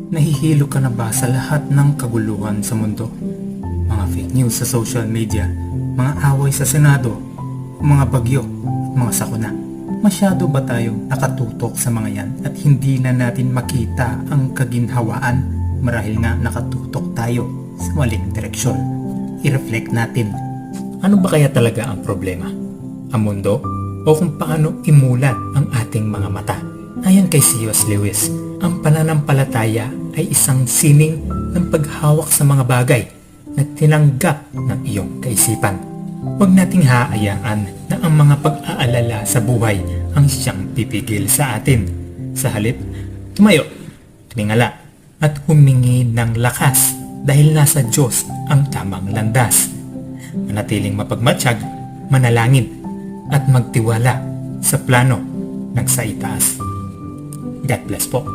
Nahihilo ka na ba sa lahat ng kaguluhan sa mundo? Mga fake news sa social media, mga away sa Senado, mga bagyo at mga sakuna. Masyado ba tayong nakatutok sa mga yan at hindi na natin makita ang kaginhawaan marahil nga nakatutok tayo sa maling direksyon? I-reflect natin. Ano ba kaya talaga ang problema? Ang mundo? O kung paano imulat ang ating mga mata? Ayon kay C.S. Lewis, ang pananampalataya ay isang sining ng paghawak sa mga bagay na tinanggap ng iyong kaisipan. Huwag nating haayaan na ang mga pag-aalala sa buhay ang siyang pipigil sa atin. Sa halip, tumayo, tumingala, at humingi ng lakas dahil nasa Diyos ang tamang landas. Manatiling mapagmatsyag, manalangin, at magtiwala sa plano ng sa itaas. God bless po.